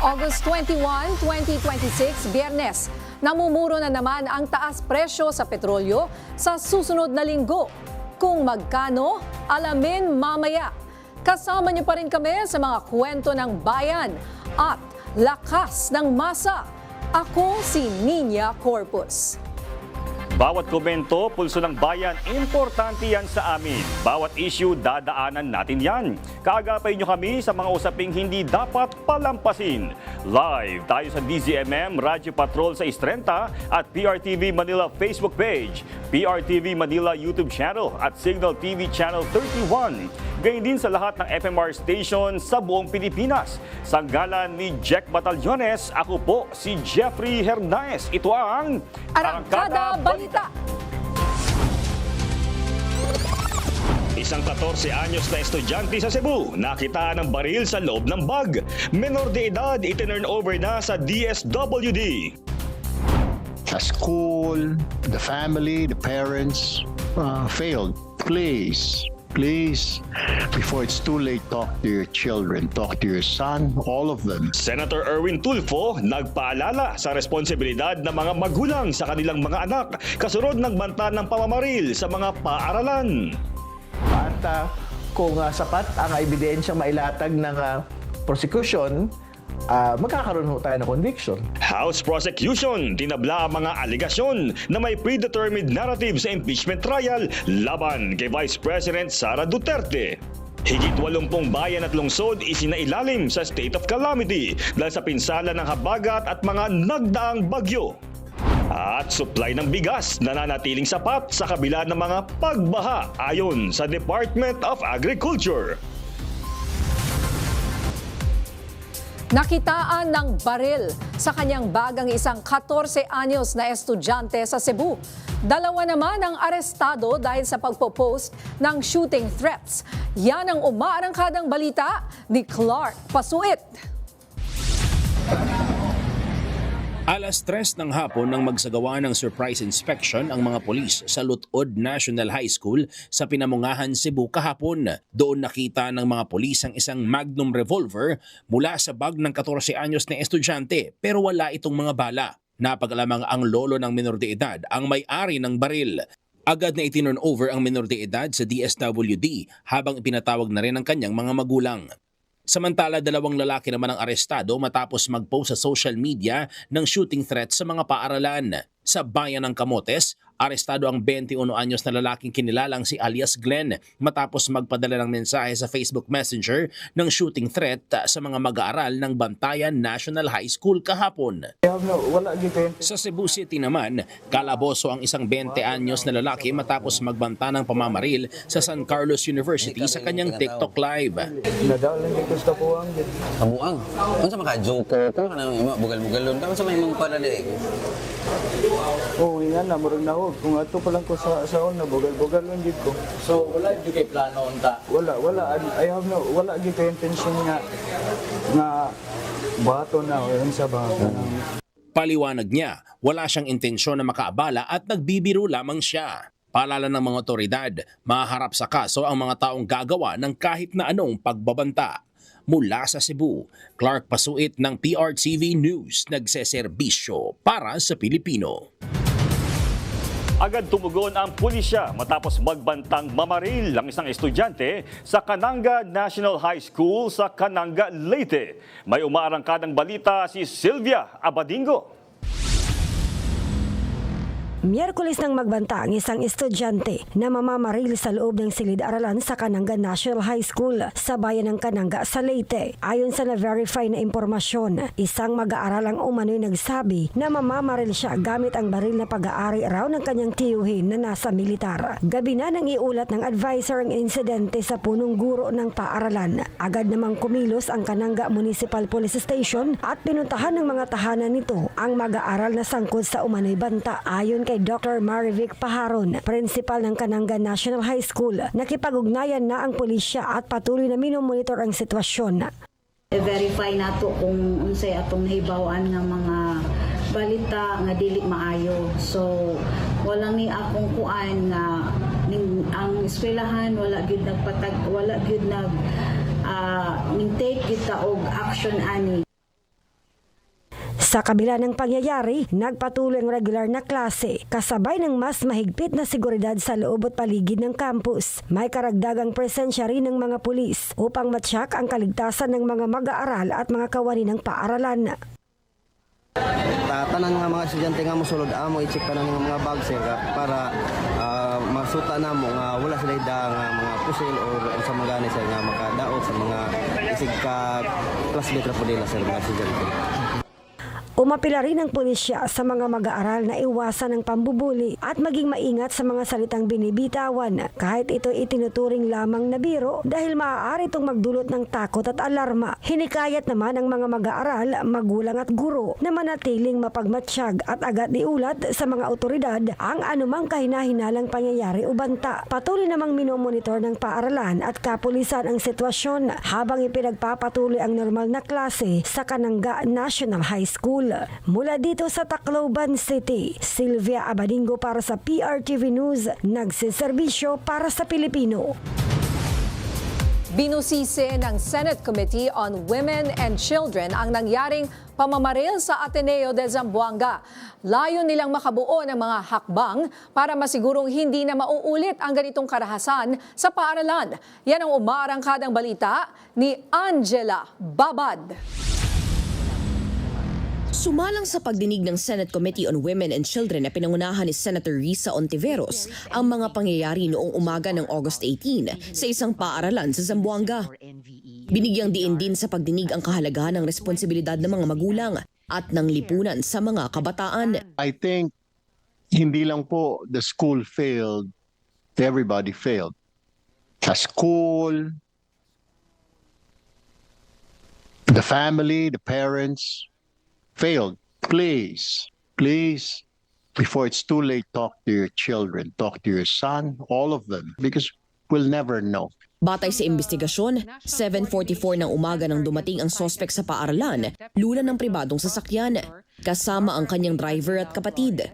August 21, 2026, Biyernes. Namumuro na naman ang taas presyo sa petrolyo sa susunod na linggo. Kung magkano, alamin mamaya. Kasama niyo pa rin kami sa mga kwento ng bayan at lakas ng masa. Ako si Nina Corpus. Bawat komento, pulso ng bayan, importante yan sa amin. Bawat issue, dadaanan natin yan. Kaagapay nyo kami sa mga usaping hindi dapat palampasin. Live tayo sa DZMM Radyo Patrol sa Istrenta at PRTV Manila Facebook page, PRTV Manila YouTube channel at Signal TV Channel 31. Gayun din sa lahat ng FMR station sa buong Pilipinas. Sanggalan ni Jack Batallones, ako po si Jeffrey Hernaez. Ito ang Arangkada Balita. Isang 14 anyos na estudyante sa Cebu, nakita ng baril sa loob ng bag. Menor de edad, itinurn over na sa DSWD. The school, the family, the parents failed. Please, before it's too late, talk to your children, talk to your son, all of them. Senator Erwin Tulfo nagpaalala sa responsibilidad ng mga magulang sa kanilang mga anak kasunod ng banta ng pamamaril sa mga paaralan. At kung sapat ang ebidensyang mailatag ng prosecution, magkakaroon ho tayo ng conviction. House prosecution tinabla ang mga aligasyon na may predetermined narrative sa impeachment trial laban kay Vice President Sara Duterte. Higit 80 bayan at lungsod isinailalim sa state of calamity dahil sa pinsala ng habagat at mga nagdaang bagyo. At supply ng bigas nananatiling sapat sa kabila ng mga pagbaha ayon sa Department of Agriculture. Nakitaan ng baril sa kanyang bagang isang 14 anyos na estudyante sa Cebu. Dalawa naman ang arestado dahil sa pagpo-post ng shooting threats. Yan ang umaarangkadang balita ni Clark Pasuit. Alas 3 ng hapon nang magsagawa ng surprise inspection ang mga pulis sa Lutod National High School sa Pinamungahan, Cebu kahapon. Doon nakita ng mga pulis ang isang Magnum revolver mula sa bag ng 14 anyos na estudyante pero wala itong mga bala. Napag-alamang ang lolo ng menor de edad ang may-ari ng baril. Agad na itinurn over ang menor de edad sa DSWD habang ipinatawag na rin ang kanyang mga magulang. Samantala, dalawang lalaki naman ang arestado matapos mag-post sa social media ng shooting threat sa mga paaralan. Sa bayan ng Camotes, arestado ang 21 anyos na lalaking kinilalang si alias Glenn matapos magpadala ng mensahe sa Facebook Messenger ng shooting threat sa mga mag-aaral ng Bantayan National High School kahapon. Sa Cebu City naman, kalaboso ang isang 20 anyos na lalaki matapos magbanta ng pamamaril sa San Carlos University sa kanyang TikTok live. Kamuang. Ano sa maka-joker ka? Kanang bugal-bugalon ka? Ano sa may mga paladig? Oo, nga na, murag na ho. Kung ato pa lang ko sa una, bugal-bugalon dito ko. So, wala yung kay plano unta? Wala. Wala dito intention nga bato na o yun sa baka. Paliwanag niya, wala siyang intensyon na makaabala at nagbibiro lamang siya. Paalala ng mga otoridad, maharap sa kaso ang mga taong gagawa ng kahit na anong pagbabanta. Mula sa Cebu, Clark Pasuit ng PRTV News, nagseserbisyo para sa Pilipino. Agad tumugon ang pulisya matapos magbantang mamaril ang isang estudyante sa Cananga National High School sa Cananga, Leyte. May umaarangkadang balita si Sylvia Abadingo. Miyerkules nang magbanta ang isang estudyante na mamamaril sa loob ng silid-aralan sa Cananga National High School sa bayan ng Cananga sa Leyte. Ayon sa na-verify na impormasyon, isang mag-aaral ang umano'y nagsabi na mamamaril siya gamit ang baril na pag-aari raw ng kanyang tiyuhin na nasa militar. Gabi na nang iulat ng advisor ang insidente sa punong guro ng paaralan. Agad namang kumilos ang Cananga Municipal Police Station at pinuntahan ng mga tahanan nito ang mag-aaral na sangkot sa umano'y banta. Ayon kay Dr. Marivic Paharon, principal ng Cananga National High School, nakipag-ugnayan na ang pulisya at patuloy na minomonitor ang sitwasyon. I-verify nato kung unsay atong nahibawan ng mga balita nga dili maayo. So wala ni akong kuan nga ang eskwelahan wala gyud nagpatag, wala gyud nag take gyud ta og action ani. Sa kabila ng pangyayari, nagpatuloy ang regular na klase, kasabay ng mas mahigpit na seguridad sa loob at paligid ng campus. May karagdagang presensya rin ng mga pulis upang matyak ang kaligtasan ng mga mag-aaral at mga kawani ng paaralan. Tanan nga mga estudyante nga mosulod amo i-check pa ng mga bag sir para masuta na mo nga wala sila nga mga pusil o sa mga gani sir nga makadaot sa mga isig ka classmate ra po nila sir mga estudyante. Umapila rin ang pulisya sa mga mag-aaral na iwasan ang pambubuli at maging maingat sa mga salitang binibitawan kahit ito itinuturing lamang na biro dahil maaari itong magdulot ng takot at alarma. Hinikayat naman ang mga mag-aaral, magulang at guro na manatiling mapagmatsyag at agad iulat sa mga otoridad ang anumang kahinahinalang pangyayari o banta. Patuloy namang minomonitor ng paaralan at kapulisan ang sitwasyon habang ipinagpapatuloy ang normal na klase sa Kananga National High School. Mula dito sa Tacloban City, Sylvia Abadingo para sa PRTV News, nagsiservisyo para sa Pilipino. Binusisi ng Senate Committee on Women and Children ang nangyaring pamamaril sa Ateneo de Zamboanga. Layo nilang makabuo ng mga hakbang para masigurong hindi na mauulit ang ganitong karahasan sa paaralan. Yan ang umaarangkadang balita ni Angela Babad. Sumalang sa pagdinig ng Senate Committee on Women and Children na pinangunahan ni Senator Risa Ontiveros ang mga pangyayari noong umaga ng August 18 sa isang paaralan sa Zamboanga. Binigyang diin din sa pagdinig ang kahalagahan ng responsibilidad ng mga magulang at ng lipunan sa mga kabataan. I think hindi lang po the school failed, everybody failed. The school, the family, the parents failed. Please, before it's too late, talk to your children, talk to your son, all of them, because we'll never know. Batay sa investigasyon, 7:44 ng umaga nang dumating ang sospek sa paaralan, lula ng pribadong sasakyan, kasama ang kanyang driver at kapatid.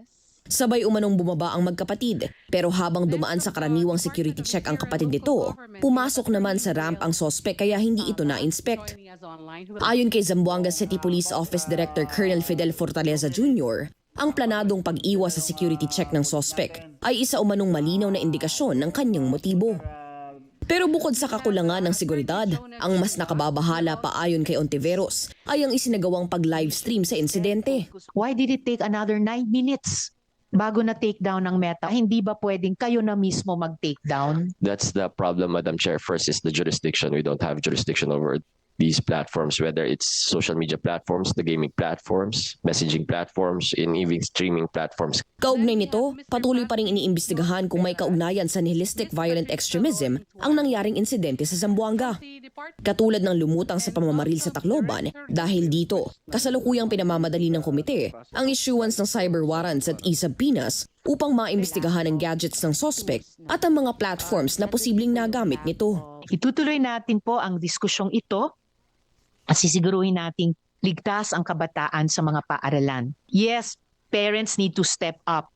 Sabay umanong bumaba ang magkapatid, pero habang dumaan sa karaniwang security check ang kapatid nito, pumasok naman sa ramp ang sospek kaya hindi ito na-inspect. Ayon kay Zamboanga City Police Office Director Colonel Fidel Fortaleza Jr., ang planadong pag-iwas sa security check ng sospek ay isa umanong malinaw na indikasyon ng kanyang motibo. Pero bukod sa kakulangan ng seguridad, ang mas nakababahala pa ayon kay Ontiveros ay ang isinagawang pag-livestream sa insidente. Why did it take another 9 minutes bago na take down ng Meta? Hindi ba pwedeng kayo na mismo mag-take down? That's the problem, Madam Chair. First is the jurisdiction. We don't have jurisdiction over these platforms, whether it's social media platforms, the gaming platforms, messaging platforms, and even streaming platforms. Kaugnay nito, patuloy pa rin iniimbestigahan kung may kaugnayan sa nihilistic violent extremism ang nangyaring insidente sa Zamboanga. Katulad ng lumutang sa pamamaril sa Tacloban, dahil dito, kasalukuyang pinamamadali ng komite ang issuance ng cyber warrants at e-subpoenas upang maimbestigahan ang gadgets ng suspect at ang mga platforms na posibleng nagamit nito. Itutuloy natin po ang diskusyong ito at sisiguruhin nating ligtas ang kabataan sa mga paaralan. Yes, parents need to step up,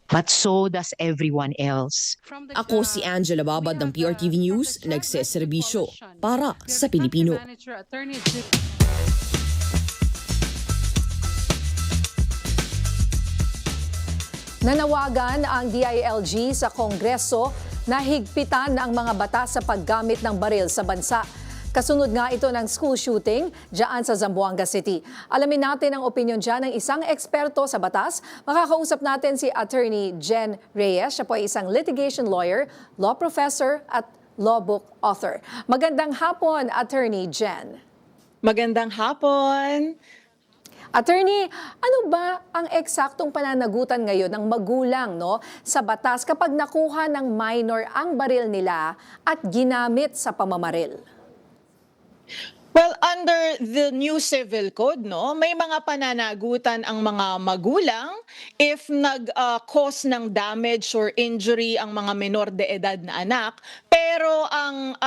but so does everyone else. Ako si Angela Babad ng PRTV News, nagseserbisyo para sa Pilipino. Nanawagan ang DILG sa Kongreso na higpitan ang mga batas sa paggamit ng baril sa bansa. Kasunod nga ito ng school shooting dyan sa Zamboanga City. Alamin natin ang opinion dyan ng isang eksperto sa batas. Makakausap natin si Attorney Jen Reyes. Siya po ay isang litigation lawyer, law professor at law book author. Magandang hapon, Attorney Jen. Magandang hapon. Attorney, ano ba ang eksaktong pananagutan ngayon ng magulang sa batas kapag nakuha ng minor ang baril nila at ginamit sa pamamaril? Well, under the new civil code, may mga pananagutan ang mga magulang if nag-cause ng damage or injury ang mga menor de edad na anak, pero ang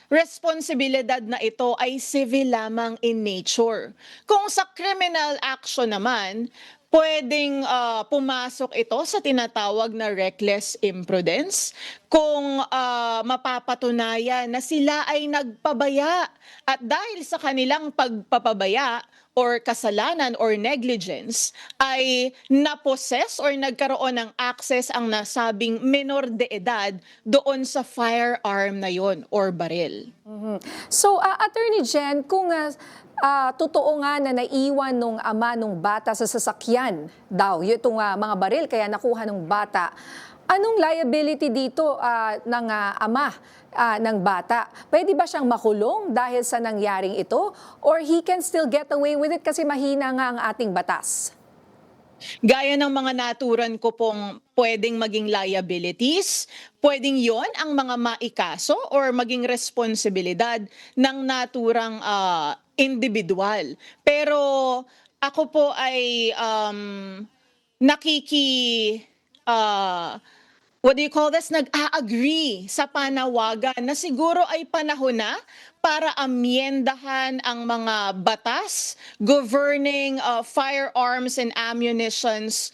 responsibilidad na ito ay civil lamang in nature. Kung sa criminal action naman, pwedeng pumasok ito sa tinatawag na reckless imprudence kung mapapatunayan na sila ay nagpabaya at dahil sa kanilang pagpapabaya or kasalanan or negligence ay naposes or nagkaroon ng access ang nasabing menor de edad doon sa firearm na yon or baril. So, Attorney Jen, kung totoo nga na naiwan nung ama nung bata sa sasakyan daw, itong mga baril kaya nakuha nung bata, anong liability dito ng ama ng bata? Pwede ba siyang makulong dahil sa nangyaring ito? Or he can still get away with it kasi mahina nga ang ating batas? Gaya ng mga naturan ko pong pwedeng maging liabilities, pwedeng yon ang mga maikaso or maging responsibilidad ng naturang individual. Pero ako po ay nag-a-agree sa panawagan na siguro ay panahon na para amyendahan ang mga batas governing firearms and ammunitions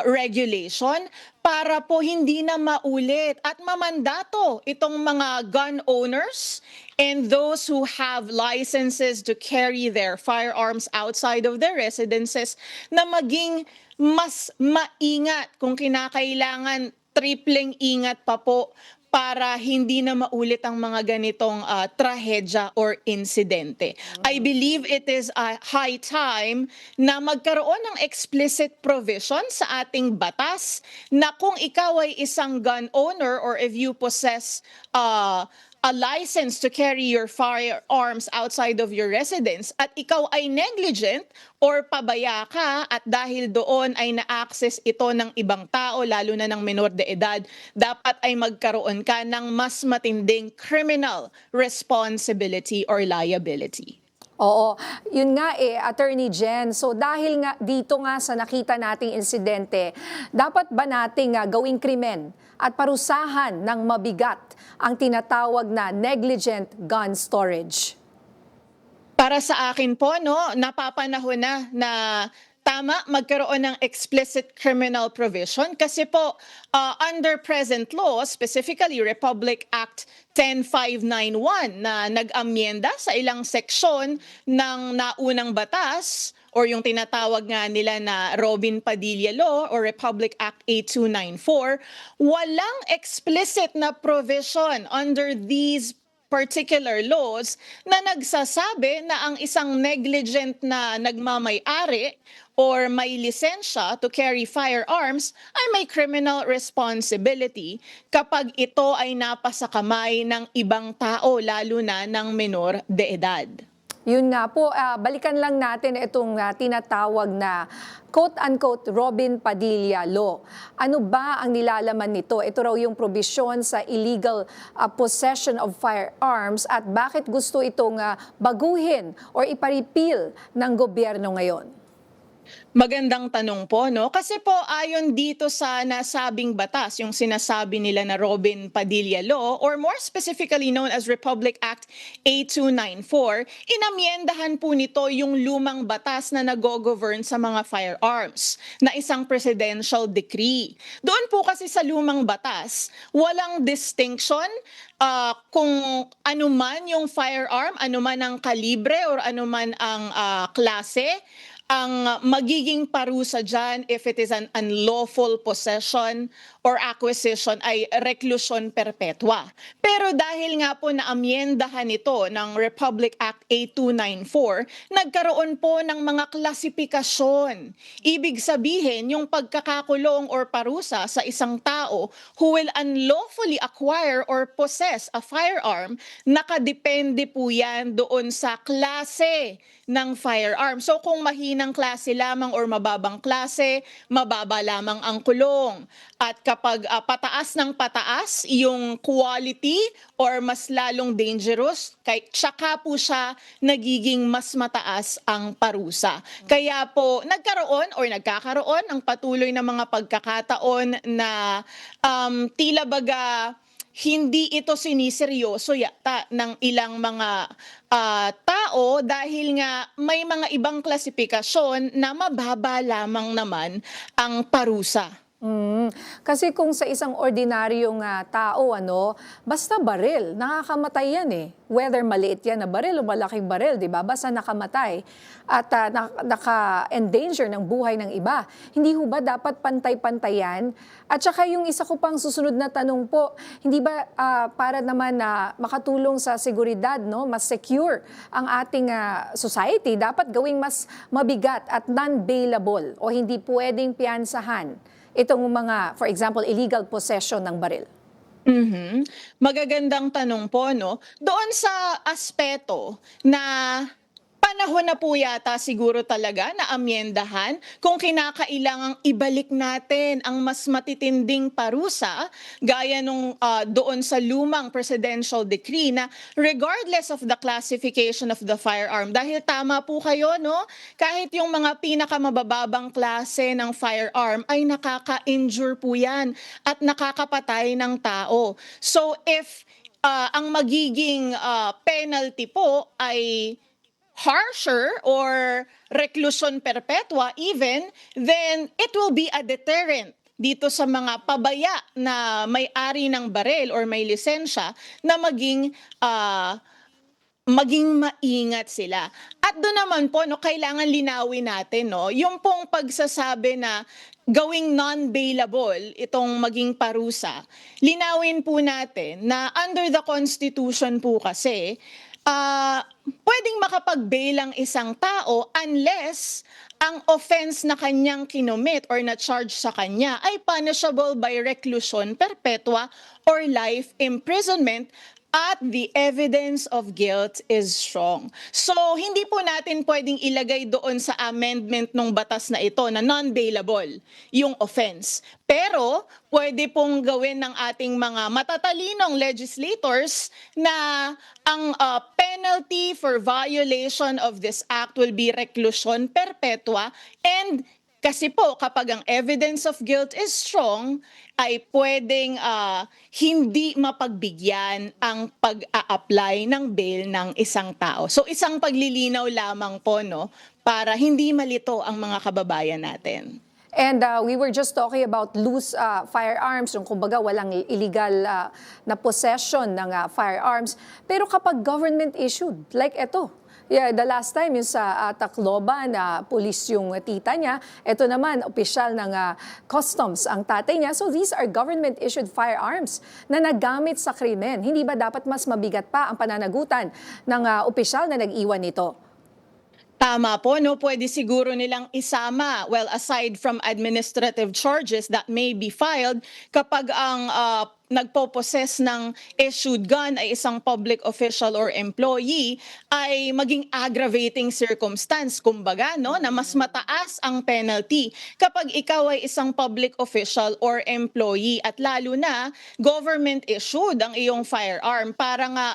regulation para po hindi na maulit at mamandato itong mga gun owners and those who have licenses to carry their firearms outside of their residences na maging mas maingat kung kinakailangan tripleng ingat pa po para hindi na maulit ang mga ganitong trahedya or insidente. I believe it is high time na magkaroon ng explicit provision sa ating batas na kung ikaw ay isang gun owner or if you possess a license to carry your firearms outside of your residence at ikaw ay negligent or pabaya ka at dahil doon ay na-access ito ng ibang tao, lalo na ng menor de edad, dapat ay magkaroon ka ng mas matinding criminal responsibility or liability. Oo, yun nga Attorney Jen. So dahil nga dito nga sa nakita nating insidente, dapat ba nating gawing krimen at parusahan ng mabigat ang tinatawag na negligent gun storage? Para sa akin po, napapanahon na tama magkaroon ng explicit criminal provision kasi po under present law, specifically Republic Act 10591 na nag-amyenda sa ilang seksyon ng naunang batas or yung tinatawag nga nila na Robin Padilla Law or Republic Act 8294, walang explicit na provision under these particular laws na nagsasabi na ang isang negligent na nagmamay-ari or may lisensya to carry firearms ay may criminal responsibility kapag ito ay napasa kamay ng ibang tao, lalo na ng menor de edad. Yun nga po, balikan lang natin itong tinatawag na quote-unquote Robin Padilla Law. Ano ba ang nilalaman nito? Ito raw yung probisyon sa illegal possession of firearms at bakit gusto itong baguhin or iparipil ng gobyerno ngayon? Magandang tanong po, Kasi po ayon dito sa nasabing batas, yung sinasabi nila na Robin Padilla Law, or more specifically known as Republic Act 8294, inamyendahan po nito yung lumang batas na nag-govern sa mga firearms, na isang presidential decree. Doon po kasi sa lumang batas, walang distinction kung anuman yung firearm, anuman ang kalibre, or anuman ang klase. Ang magiging parusa dyan if it is an unlawful possession or acquisition ay reklusyon perpetua. Pero dahil nga po naamyendahan ito ng Republic Act 8294, nagkaroon po ng mga klasifikasyon. Ibig sabihin, yung pagkakakulong or parusa sa isang tao who will unlawfully acquire or possess a firearm, nakadepende po yan doon sa klase ng firearm. So kung mahinang klase lamang or mababang klase, mababa lamang ang kulong. At kapag pataas ng pataas yung quality or mas lalong dangerous, tsaka po siya nagiging mas mataas ang parusa. Kaya po nagkaroon or nagkakaroon ng patuloy na mga pagkakataon na tila baga hindi ito siniseryoso yata ng ilang mga tao dahil nga may mga ibang klasifikasyon na mababa lamang naman ang parusa. Kasi kung sa isang ordinaryong tao, basta baril, nakakamatay yan eh. Whether maliit yan na baril o malaking baril, di ba? Basta nakamatay at naka-endanger ng buhay ng iba. Hindi ho ba dapat pantay-pantayan? At saka yung isa ko pang susunod na tanong po, hindi ba para naman na makatulong sa seguridad, mas secure ang ating society, dapat gawing mas mabigat at non-bailable o hindi pwedeng piyansahan itong mga, for example, illegal possession ng baril? Magagandang tanong po, no? Doon sa aspeto na panahon na po yata siguro talaga na amyendahan kung kinakailangang ibalik natin ang mas matitinding parusa gaya nung doon sa lumang presidential decree na regardless of the classification of the firearm. Dahil tama po kayo, no? Kahit yung mga pinakamabababang klase ng firearm ay nakaka-injure po yan at nakakapatay ng tao. So if ang magiging penalty po ay harsher or reclusion perpetua even, then it will be a deterrent dito sa mga pabaya na may-ari ng baril or may lisensya na maging maingat sila. At doon naman po, kailangan linawin natin, yung pong pagsasabi na gawing non-bailable itong maging parusa. Linawin po natin na under the Constitution po kasi, pwedeng makapag-bail ang isang tao unless ang offense na kanyang kinomit or na-charge sa kanya ay punishable by reclusion perpetua or life imprisonment at the evidence of guilt is strong. So, hindi po natin pwedeng ilagay doon sa amendment ng batas na ito na non-bailable yung offense. Pero, pwede pong gawin ng ating mga matatalinong legislators na ang penalty for violation of this act will be reclusion perpetua, and kasi po, kapag ang evidence of guilt is strong, ay pwedeng hindi mapagbigyan ang pag-a-apply ng bail ng isang tao. So isang paglilinaw lamang po, para hindi malito ang mga kababayan natin. And we were just talking about loose firearms, yung kumbaga walang illegal na possession ng firearms. Pero kapag government issued, like ito, the last time yung sa Tacloban, police yung tita niya. Ito naman, opisyal ng customs ang tatay niya. So these are government-issued firearms na nagamit sa krimen. Hindi ba dapat mas mabigat pa ang pananagutan ng opisyal na nag-iwan nito? Tama po, pwede siguro nilang isama, well, aside from administrative charges that may be filed, kapag ang nagpo-possess ng issued gun ay isang public official or employee, ay maging aggravating circumstance, kumbaga, na mas mataas ang penalty kapag ikaw ay isang public official or employee, at lalo na government issued ang iyong firearm, para nga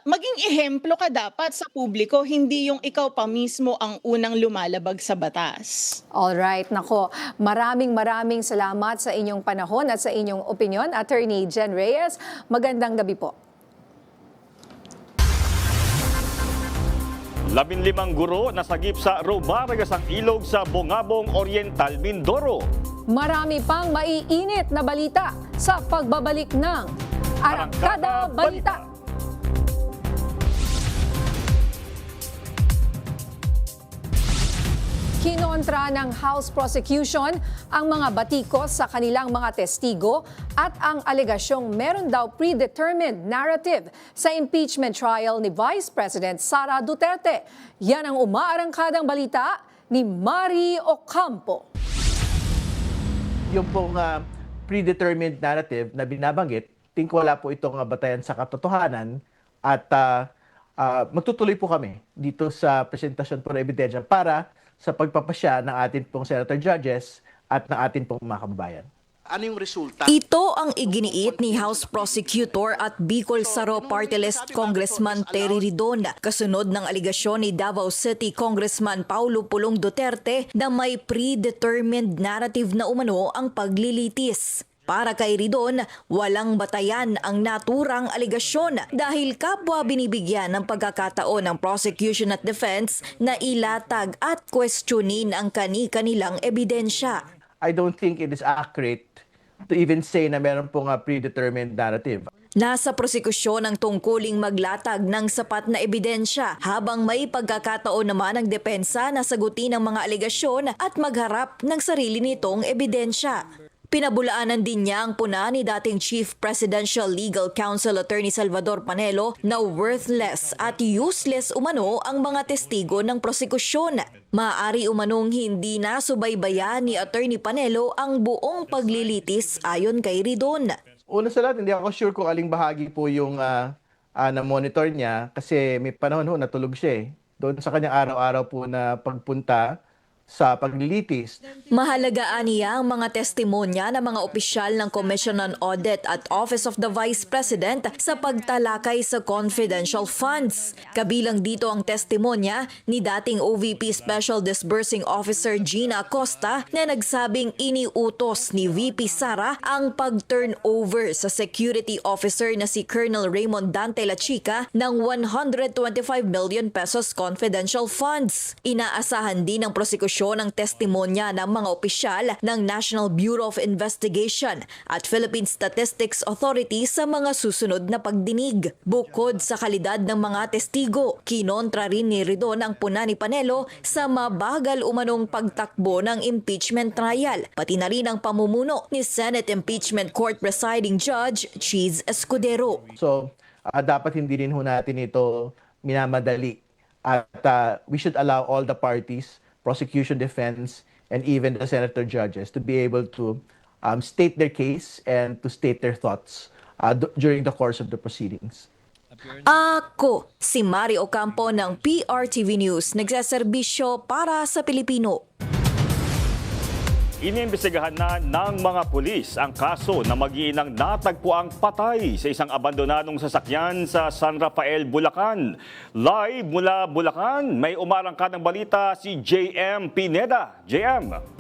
maging ehemplo ka dapat sa publiko, hindi yung ikaw pa mismo ang unang lumalabag sa batas. Alright, nako, maraming salamat sa inyong panahon at sa inyong opinion, Attorney Jen Reyes. Magandang gabi po. 15 guro nasagip sa Robargas ang ilog sa Bongabong Oriental, Mindoro. Marami pang maiinit na balita sa pagbabalik ng Arangkada Balita. Kinontra ng House Prosecution ang mga batikos sa kanilang mga testigo at ang alegasyong meron daw predetermined narrative sa impeachment trial ni Vice President Sara Duterte. Yan ang umaarangkadang balita ni Mari Ocampo. Yung pong predetermined narrative na binabanggit, wala po itong batayan sa katotohanan, at magtutuloy po kami dito sa presentasyon po ng ebidensya para sa pagpapasya ng atin pong senator judges at ng atin pong mga kababayan. Ano yung resulta? Ito ang iginiit ni House Prosecutor at Bicol Saro Party List Congressman Terry Ridon kasunod ng aligasyon ni Davao City Congressman Paulo Pulong Duterte na may predetermined narrative na umano ang paglilitis. Para kay Ridon, walang batayan ang naturang aligasyon dahil kapwa binibigyan ng pagkakataon ng prosecution at defense na ilatag at questionin ang kani-kanilang ebidensya. I don't think it is accurate to even say na meron pong predetermined narrative. Nasa prosekusyon ang tungkuling maglatag ng sapat na ebidensya habang may pagkakataon naman ang depensa na sagutin ang mga alegasyon at magharap ng sarili nitong ebidensya. Pinabulaanan din niya ang puna ni dating Chief Presidential Legal Counsel Attorney Salvador Panelo na worthless at useless umano ang mga testigo ng prosekusyon. Maaari umanong hindi nasubaybayan ni Attorney Panelo ang buong paglilitis ayon kay Ridon. Una sa lahat, hindi ako sure kung aling bahagi po yung na-monitor niya kasi may panahon ho natulog siya eh. Doon sa kanyang araw-araw po na pagpunta sa paglilitis. Mahalagaan niya ang mga testimonya ng mga opisyal ng Commission on Audit at Office of the Vice President sa pagtalakay sa confidential funds. Kabilang dito ang testimonya ni dating OVP Special Disbursing Officer Gina Acosta na nagsabing iniutos ni VP Sara ang pag-turnover sa security officer na si Colonel Raymond Dante La Chica ng 125 million pesos confidential funds. Inaasahan din ng prosekusyon ang testimonya ng mga opisyal ng National Bureau of Investigation at Philippine Statistics Authority sa mga susunod na pagdinig. Bukod sa kalidad ng mga testigo, kinontra rin ni Ridon ang puna ni Panelo sa mabagal umanong pagtakbo ng impeachment trial, pati na rin ang pamumuno ni Senate Impeachment Court Presiding Judge Cheese Escudero. So, dapat hindi rin ho natin ito minamadali at we should allow all the parties, prosecution, defense, and even the senator judges to be able to state their case and to state their thoughts during the course of the proceedings. Ako, si Mari Ocampo ng PRTV News, nagseserbisyo para sa Pilipino. Iniimbestigahan na ng mga pulis ang kaso na mag-iinang natagpuang patay sa isang abandonadong sasakyan sa San Rafael, Bulacan. Live mula Bulacan, may umarangkadang balita si JM Pineda. JM.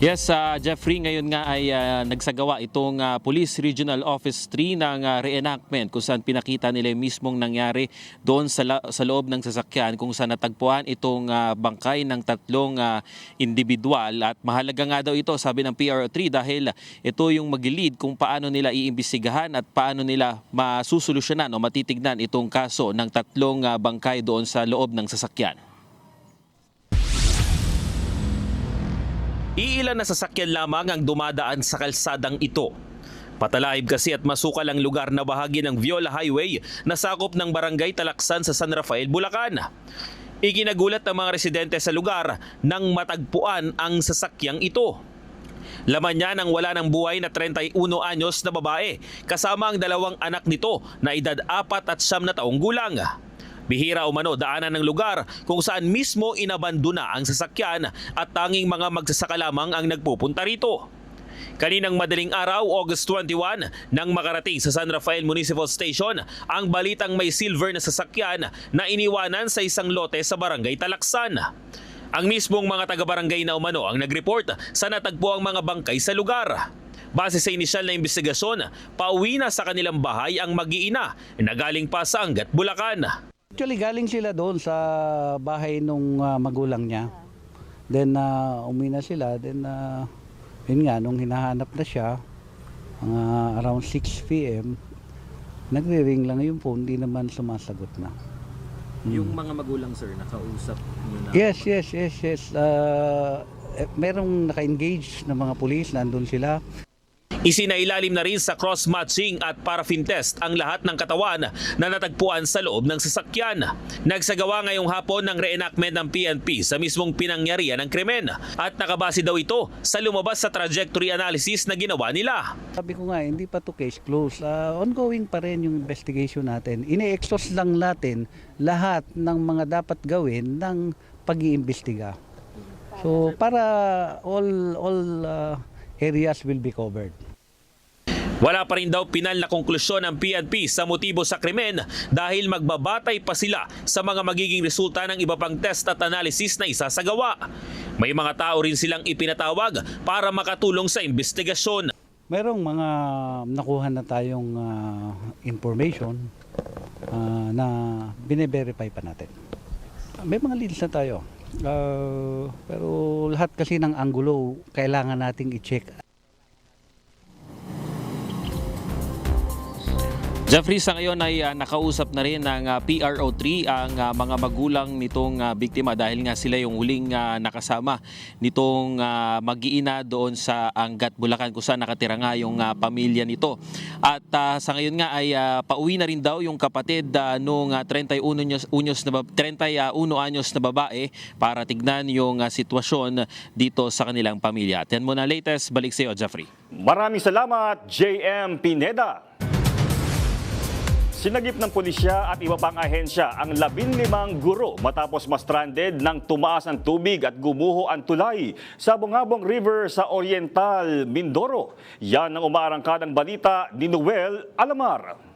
Yes, Jeffrey, ngayon nga ay nagsagawa itong Police Regional Office 3 ng reenactment kung saan pinakita nila yung mismong nangyari doon sa loob ng sasakyan kung saan natagpuan itong bangkay ng tatlong individual. At mahalaga nga daw ito, sabi ng PRO3, dahil ito yung mag-lead kung paano nila iimbestigahan at paano nila masusolusyonan o matitignan itong kaso ng tatlong bangkay doon sa loob ng sasakyan. Iilan na sasakyan lamang ang dumadaan sa kalsadang ito. Patalaib kasi at masukal ang lugar na bahagi ng Viola Highway na sakop ng Barangay Talaksan sa San Rafael, Bulacan. Ikinagulat ng mga residente sa lugar nang matagpuan ang sasakyang ito. Laman niya nang wala ng buhay na 31 anyos na babae kasama ang dalawang anak nito na edad 4 at 9 na taong gulang. Bihira umano daanan ng lugar kung saan mismo inabandona ang sasakyan at tanging mga magsasaka lamang ang nagpupunta rito. Kaninang madaling araw, August 21, nang makarating sa San Rafael Municipal Station ang balitang may silver na sasakyan na iniwanan sa isang lote sa Barangay Talaksan. Ang mismong mga taga-barangay na umano ang nag-report sa natagpo ang mga bangkay sa lugar. Base sa inisyal na investigasyon, pauwi na sa kanilang bahay ang mag-iina na galing pa sa Angat, Bulacan. Actually, galing sila doon sa bahay nung magulang niya. Then, umuwi na sila. Then, yun nga, nung hinahanap na siya, around 6 p.m., nagre-ring lang yung phone, di naman sumasagot na. Yung mga magulang, sir, nakausap niyo na? Yes. Merong naka-engage na mga pulis, nandun sila. Isinailalim na rin sa cross-matching at paraffin test ang lahat ng katawan na natagpuan sa loob ng sasakyan. Nagsagawa ngayong hapon ng reenactment ng PNP sa mismong pinangyarihan ng krimen at nakabase daw ito sa lumabas sa trajectory analysis na ginawa nila. Sabi ko nga, hindi pa to case closed. Ongoing pa rin yung investigation natin. Ine-exhaust lang natin lahat ng mga dapat gawin ng pag-iimbestiga. So para all areas will be covered. Wala pa rin daw pinal na konklusyon ng PNP sa motibo sa krimen dahil magbabatay pa sila sa mga magiging resulta ng iba pang test at analysis na isasagawa. May mga tao rin silang ipinatawag para makatulong sa investigasyon. Merong mga nakuha na tayong information na bine-verify pa natin. May mga leads na tayo. Pero lahat kasi ng anggulo kailangan nating i-check. Jeffrey, sa ngayon ay nakausap na rin ng PRO3 ang mga magulang nitong biktima dahil nga sila yung huling nakasama nitong mag-iina doon sa Angat, Bulacan kung saan nakatira nga yung pamilya nito. At sa ngayon nga ay pauwi na rin daw yung kapatid nung 31 anyos na babae para tignan yung sitwasyon dito sa kanilang pamilya. At yan muna latest, balik sa iyo, Jeffrey. Maraming salamat, JM Pineda. Sinagip ng pulisya at iba pang ahensya ang 15 guro matapos ma-stranded nang tumaas ang tubig at gumuho ang tulay sa Bungabong River sa Oriental, Mindoro. Yan ang umaarangkadang balita ni Noel Alamar.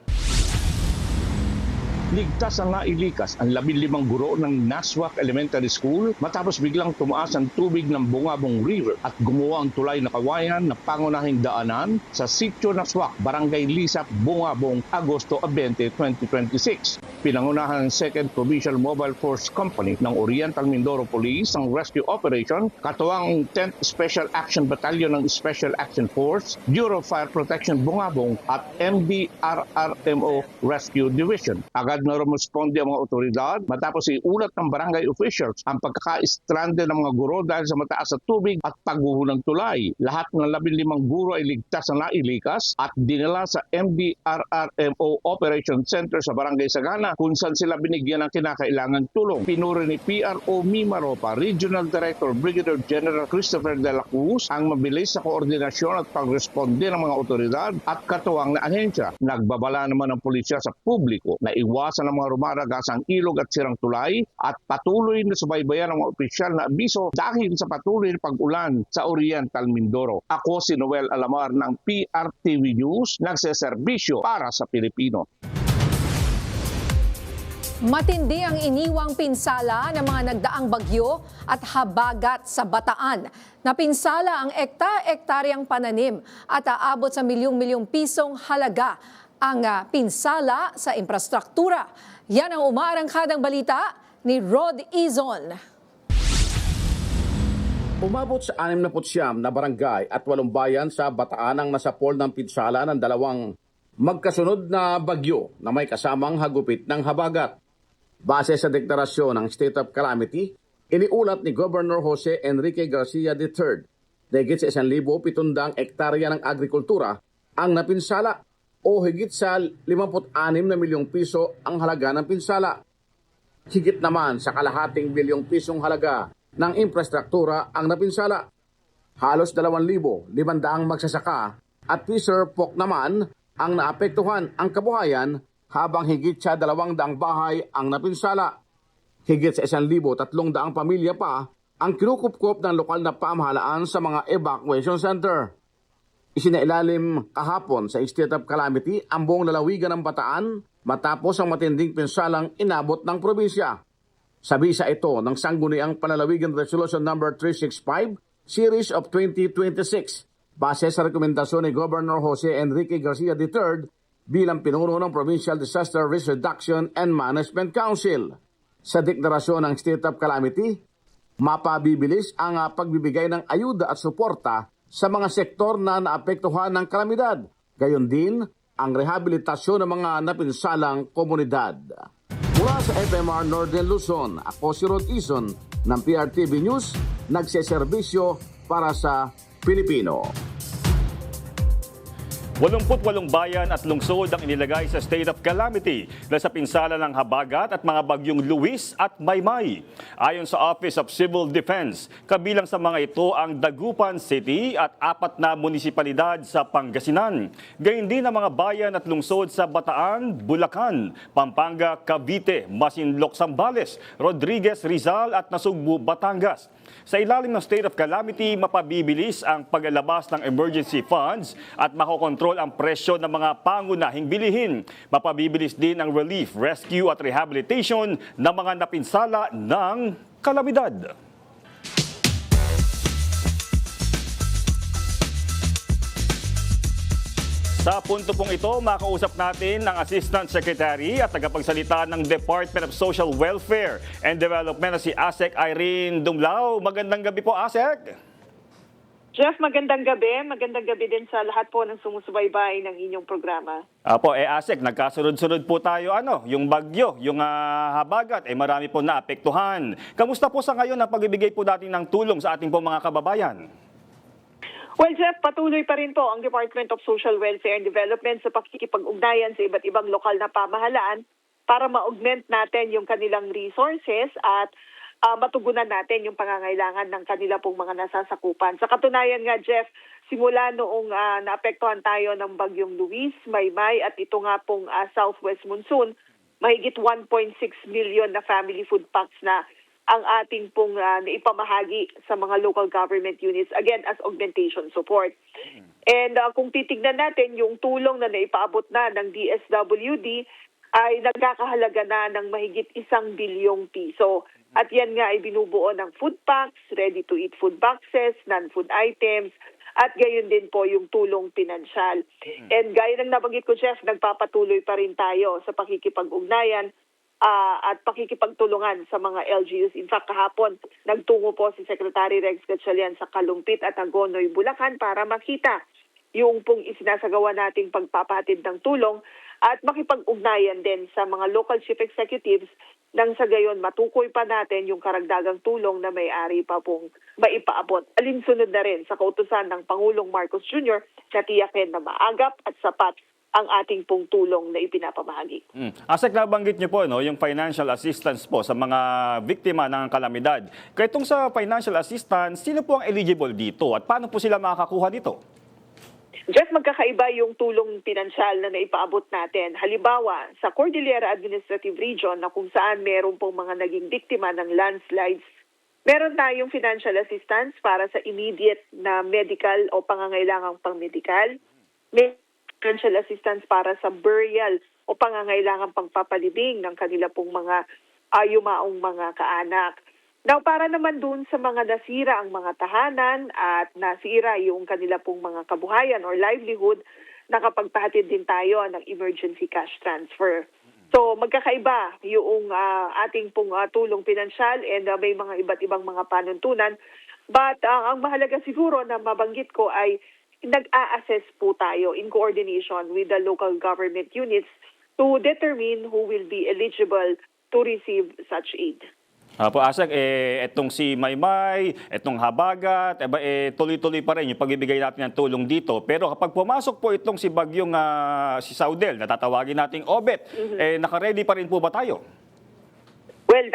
Ligtas ang nailikas ang 15 guro ng Naswak Elementary School matapos biglang tumaas ang tubig ng Bungabong River at gumuho ang tulay na kawayan na pangunahing daanan sa Sitio Naswak, Barangay Lisap, Bungabong, Agosto 20, 2026. Pinangunahan ng 2nd Provincial Mobile Force Company ng Oriental Mindoro Police ang rescue operation, katuwang 10th Special Action Battalion ng Special Action Force, Bureau of Fire Protection Bungabong at MDRRMO Rescue Division. Agad na rumusponde ang mga otoridad matapos iulat ng barangay officials ang pagkaka-stranded ng mga guro dahil sa mataas na tubig at pagguho ng tulay. Lahat ng 15 guro ay ligtas na nailikas at dinala sa MDRRMO Operation Center sa Barangay Sagana kung saan sila binigyan ng kinakailangang tulong. Pinuri ni PRO Mimaropa, Regional Director Brigadier General Christopher De La Cruz ang mabilis na koordinasyon at pagresponde ng mga otoridad at katuwang na ahensya. Nagbabala naman ng pulisya sa publiko na iwasan ng mga rumaragasang ilog at sirang tulay at patuloy na subaybayan ng mga opisyal na abiso dahil sa patuloy na pag-ulan sa Oriental Mindoro. Ako si Noel Alamar ng PRTV News, nagseserbisyo para sa Pilipino. Matindi ang iniwang pinsala ng mga nagdaang bagyo at habagat sa Bataan. Napinsala ang ektaryang pananim at aabot sa milyong-milyong pisong halaga ang pinsala sa infrastruktura. Yan ang umaarangkadang balita ni Rod Izon. Umabot sa 69 na barangay at 8 bayan sa Bataan ang nasapol ng pinsala ng dalawang magkasunod na bagyo na may kasamang hagupit ng habagat. Base sa deklarasyon ng State of Calamity, iniulat ni Governor Jose Enrique Garcia III na higit sa 1,700 hektarya ng agrikultura ang napinsala o higit sa 56 na milyong piso ang halaga ng pinsala. Higit naman sa kalahating bilyong pisong halaga ng infrastruktura ang napinsala. Halos 2,500 magsasaka at fisher folk naman ang naapektuhan ang kabuhayan habang higit sa 200 bahay ang napinsala. Higit sa 1,300 pamilya pa ang kinukupkop ng lokal na pamahalaan sa mga evacuation center. Isinailalim kahapon sa State of Calamity ang buong lalawigan ng Bataan matapos ang matinding pinsalang inabot ng probinsya. Sa bisa ito ng Sangguniang Panlalawigan Resolution No. 365, Series of 2026, base sa rekomendasyon ni Governor Jose Enrique Garcia III bilang pinuno ng Provincial Disaster Risk Reduction and Management Council. Sa deklarasyon ng State of Calamity, mapabibilis ang pagbibigay ng ayuda at suporta sa mga sektor na naapektuhan ng kalamidad. Gayon din ang rehabilitasyon ng mga napinsalang komunidad. Mula sa FMR Northern Luzon, ako si Rod Izon ng PRTV News, nagseserbisyo para sa Pilipino. 88 bayan at lungsod ang inilagay sa state of calamity dahil sa pinsala ng habagat at mga bagyong Luis at Maymay. Ayon sa Office of Civil Defense, kabilang sa mga ito ang Dagupan City at 4 na munisipalidad sa Pangasinan. Gayun din ang mga bayan at lungsod sa Bataan, Bulacan, Pampanga, Cavite, Masinloc, Zambales, Rodriguez, Rizal at Nasugbu, Batangas. Sa ilalim ng state of calamity, mapabibilis ang paglalabas ng emergency funds at makokontrol ang presyo ng mga pangunahing bilihin. Mapabibilis din ang relief, rescue at rehabilitation ng mga napinsala ng kalamidad. Sa punto pong ito, makausap natin ang Assistant Secretary at tagapagsalita ng Department of Social Welfare and Development na si ASEC Irene Dumlao. Magandang gabi po, ASEC. Jeff, magandang gabi. Magandang gabi din sa lahat po ng sumusubaybay ng inyong programa. Apo, ASEC, nagkasunod-sunod po tayo, yung bagyo, yung habagat, marami po naapektuhan. Kamusta po sa ngayon ang pagbibigay po natin ng tulong sa ating po mga kababayan? Well, Jeff, patuloy pa rin po ang Department of Social Welfare and Development sa pakikipag-ugnayan sa iba't ibang lokal na pamahalaan para ma-augment natin yung kanilang resources at matugunan natin yung pangangailangan ng kanila pong mga nasasakupan. Sa katunayan nga, Jeff, simula noong naapektuhan tayo ng Bagyong Luis, Maymay at ito nga pong Southwest Monsoon, mahigit 1.6 million na family food packs na ang ating pong naipamahagi sa mga local government units, again, as augmentation support. And kung titignan natin, yung tulong na naipaabot na ng DSWD ay nagkakahalaga na ng mahigit 1 bilyong piso. At yan nga ay binubuo ng food packs, ready-to-eat food boxes, non-food items, at gayon din po yung tulong pinansyal. And gaya ng nabanggit ko, Jeff, nagpapatuloy pa rin tayo sa pakikipag-ugnayan at pakikipagtulungan sa mga LGUs. In fact, kahapon, nagtungo po si Secretary Rex Gatchalian sa Kalumpit at Agonoy, Bulacan para makita yung pong isinasagawa nating pagpapahatid ng tulong at makipag-ugnayan din sa mga local chief executives nang sa gayon matukoy pa natin yung karagdagang tulong na may-ari pa pong maipaabot. Alinsunod na rin sa kautusan ng Pangulong Marcos Jr. na tiyakin na maagap at sapat ang ating pong tulong na ipinapamahagi. ASEC, nabanggit niyo po yung financial assistance po sa mga biktima ng kalamidad. Kaya itong sa financial assistance, sino po ang eligible dito at paano po sila makakakuha dito? Jeff, magkakaiba yung tulong pinansyal na naipaabot natin. Halimbawa, sa Cordillera Administrative Region na kung saan meron pong mga naging biktima ng landslides, meron tayong financial assistance para sa immediate na medical o pangangailangang pang-medical. May financial assistance para sa burial o pangangailangang pagpapalibing ng kanila pong mga yumaong mga kaanak. Now, para naman dun sa mga nasira ang mga tahanan at nasira yung kanila pong mga kabuhayan or livelihood, nakapagpahatid din tayo ng emergency cash transfer. So, magkakaiba yung ating pong tulong pinansyal and may mga iba't ibang mga panuntunan. But ang mahalaga siguro na mabanggit ko ay nag-a-assess po tayo in coordination with the local government units to determine who will be eligible to receive such aid. Po, ASEC, etong si Maymay, etong habagat, tuloy-tuloy pa rin yung pagbibigay natin ng tulong dito. Pero kapag pumasok po itong si Bagyong si Saudel, natatawagin nating Obet, naka-ready pa rin po ba tayo? Well,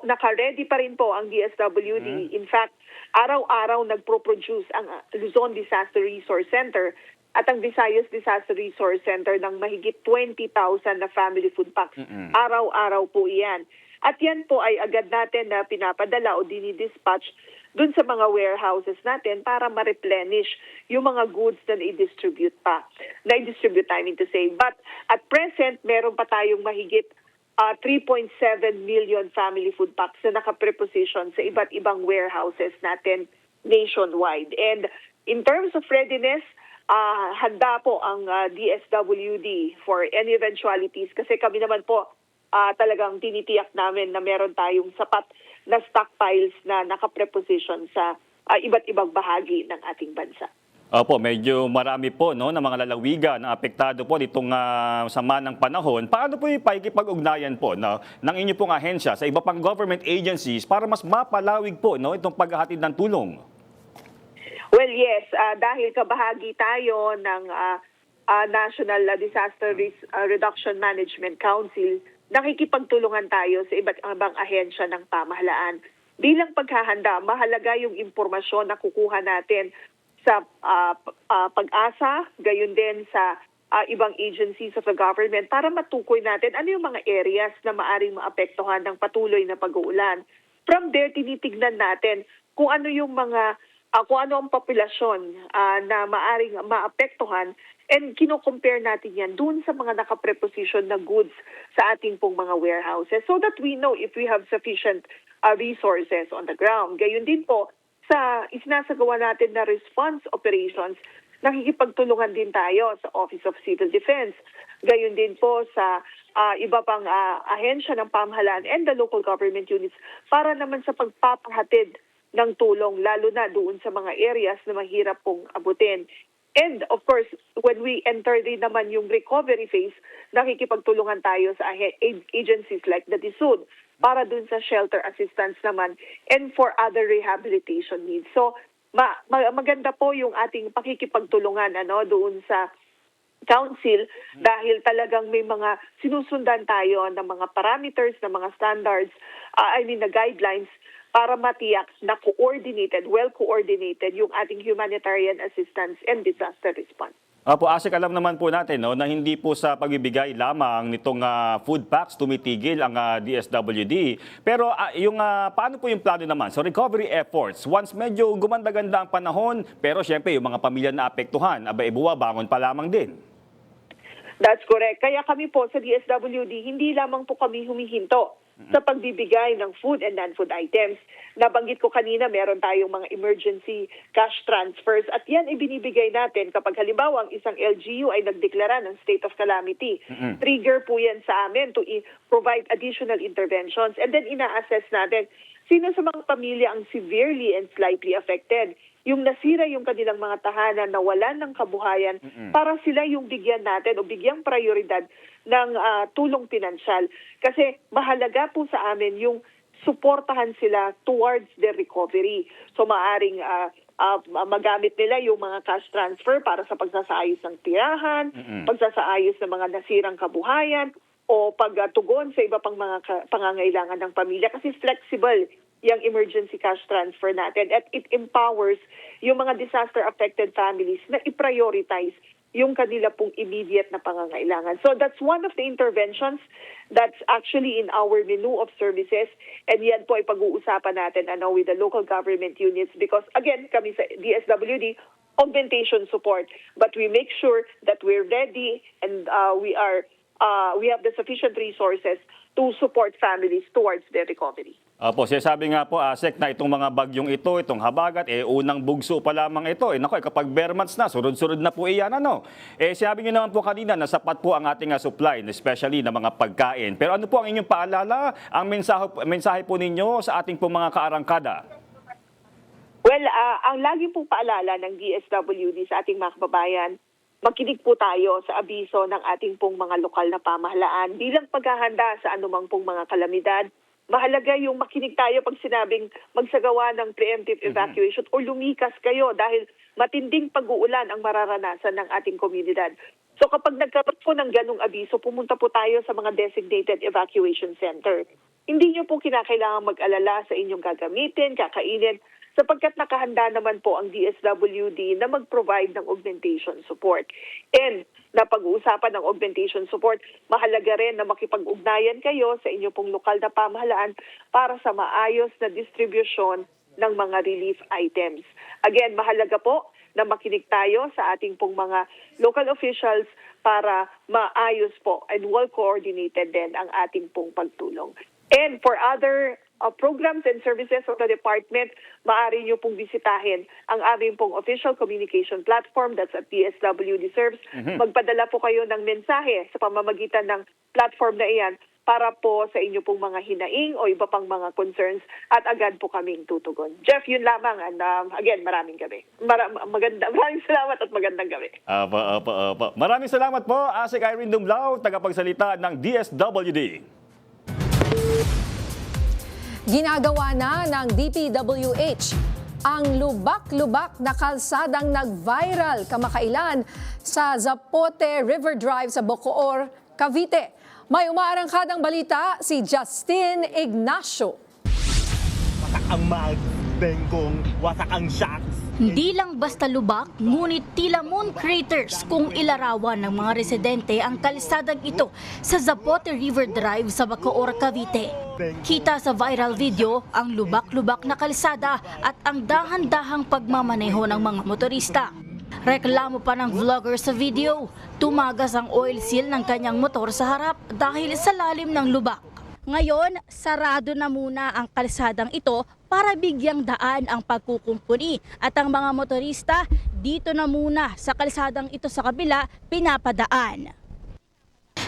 naka-ready pa rin po ang DSWD. In fact, araw-araw nagpro-produce ang Luzon Disaster Resource Center at ang Visayas Disaster Resource Center ng mahigit 20,000 na family food packs. Araw-araw po iyan. At yan po ay agad natin na pinapadala o dinidispatch dun sa mga warehouses natin para ma-replenish yung mga goods na i-distribute pa. Na-i-distribute, I mean to say. But at present, meron pa tayong mahigit 3.7 million family food packs na naka-preposition sa iba't ibang warehouses natin nationwide. And in terms of readiness, handa po ang DSWD for any eventualities kasi kami naman po talagang tinitiyak namin na meron tayong sapat na stockpiles na naka-preposition sa iba't ibang bahagi ng ating bansa. Opo, medyo marami po na mga lalawigan na apektado po nitong sama ng panahon. Paano po yung pakikipag-ugnayan po ng inyo pong ahensya sa iba pang government agencies para mas mapalawig po itong paghahatid ng tulong? Well, yes. Dahil kabahagi tayo ng National Disaster Reduction Management Council, nakikipagtulungan tayo sa iba't ibang ahensya ng pamahalaan. Bilang paghahanda, mahalaga yung impormasyon na kukuha natin sa pag-asa, gayon din sa ibang agencies of the government para matukoy natin ano yung mga areas na maaring maapektuhan ng patuloy na pag-uulan. From there, tinitignan natin kung ano yung mga kung ano ang populasyon na maaring maapektuhan and kino-compare natin yan dun sa mga naka-preposition na goods sa ating pong mga warehouses so that we know if we have sufficient resources on the ground. Gayon din po sa isinasagawa natin na response operations, nakikipagtulungan din tayo sa Office of Civil Defense. Gayon din po sa iba pang ahensya ng pamahalaan and the local government units para naman sa pagpapahatid ng tulong, lalo na doon sa mga areas na mahirap pong abutin. And of course, when we enter din naman yung recovery phase, nakikipagtulungan tayo sa agencies like the DSUD para dun sa shelter assistance naman and for other rehabilitation needs. So maganda po yung ating pakikipagtulungan doon sa council dahil talagang may mga sinusundan tayo ng mga parameters, ng mga standards, na guidelines para matiyak na coordinated, well-coordinated yung ating humanitarian assistance and disaster response. Opo, Asik, alam naman po natin na hindi po sa pagbibigay lamang nitong food packs tumitigil ang DSWD. Pero paano po yung plano naman? So recovery efforts, once medyo gumanda-ganda ang panahon, pero syempre yung mga pamilya na apektuhan, buwabangon pa lamang din. That's correct. Kaya kami po sa DSWD, hindi lamang po kami humihinto sa pagbibigay ng food and non-food items. Nabanggit ko kanina, meron tayong mga emergency cash transfers at yan ibinibigay natin kapag halimbawa ang isang LGU ay nagdeklara ng state of calamity. Trigger po yan sa amin to provide additional interventions and then ina-assess natin sino sa mga pamilya ang severely and slightly affected. Yung nasira yung kanilang mga tahanan, nawalan ng kabuhayan, para sila yung bigyan natin o bigyang prioridad ng tulong pinansyal. Kasi mahalaga po sa amin yung suportahan sila towards their recovery. So maaring magamit nila yung mga cash transfer para sa pagsasaayos ng tirahan, pagsasaayos ng mga nasirang kabuhayan, o pagtugon sa iba pang mga pangangailangan ng pamilya. Kasi flexible yung emergency cash transfer natin at it empowers yung mga disaster-affected families na i-prioritize yung kanila pong immediate na pangangailangan. So that's one of the interventions that's actually in our menu of services and yan po ay pag-uusapan natin with the local government units because again, kami sa DSWD, augmentation support. But we make sure that we're ready and we have the sufficient resources to support families towards their recovery. Opo, sabi nga po, Asek, na itong mga bagyong ito, itong habagat, unang bugso pa lamang ito. Kapag bare months na, surod-surod na po iyan, sabi niyo naman po kanina na sapat po ang ating supply, especially ng mga pagkain. Pero ano po ang inyong paalala, ang mensahe po ninyo sa ating pong mga kaarangkada? Well, ang lagi pong paalala ng DSWD sa ating mga kababayan, makinig po tayo sa abiso ng ating pong mga lokal na pamahalaan bilang paghahanda sa anumang pong mga kalamidad. Mahalaga yung makinig tayo pag sinabing magsagawa ng preemptive evacuation o lumikas kayo dahil matinding pag-uulan ang mararanasan ng ating komunidad. So kapag nagkaroon po ng ganong abiso, pumunta po tayo sa mga designated evacuation center. Hindi nyo po kinakailangan mag-alala sa inyong gagamitin, kakainin, sapagkat nakahanda naman po ang DSWD na mag-provide ng augmentation support. And napag-uusapan ng augmentation support, mahalaga rin na makipag-ugnayan kayo sa inyong pong lokal na pamahalaan para sa maayos na distribusyon ng mga relief items. Again, mahalaga po na makinig tayo sa ating pong mga local officials para maayos po and well-coordinated din ang ating pong pagtulong. And for other programs and services of the department, maaari nyo pong bisitahin ang aming pong official communication platform, that's at DSWD Serves. Magpadala po kayo ng mensahe sa pamamagitan ng platform na iyan para po sa inyo pong mga hinaing o iba pang mga concerns at agad po kaming tutugon. Jeff, yun lamang. And again, maraming salamat at magandang gabi. Maraming salamat po, Asik Irene Dumlao, tagapagsalita ng DSWD. Ginagawa na ng DPWH ang lubak-lubak na kalsadang nag-viral kamakailan sa Zapote River Drive sa Bacoor, Cavite. May umaarangkadang balita si Justin Ignacio. Wasak ang mags, bengkong, wasak ang shocks. Hindi lang basta lubak, ngunit tila moon craters kung ilarawan ng mga residente ang kalsadang ito sa Zapote River Drive sa Bacoor, Cavite. Kita sa viral video ang lubak-lubak na kalsada at ang dahan-dahang pagmamaneho ng mga motorista. Reklamo pa ng vlogger sa video, tumagas ang oil seal ng kanyang motor sa harap dahil sa lalim ng lubak. Ngayon, sarado na muna ang kalsadang ito para bigyang daan ang pagkukumpuni at ang mga motorista dito na muna sa kalsadang ito sa kabila pinapadaan.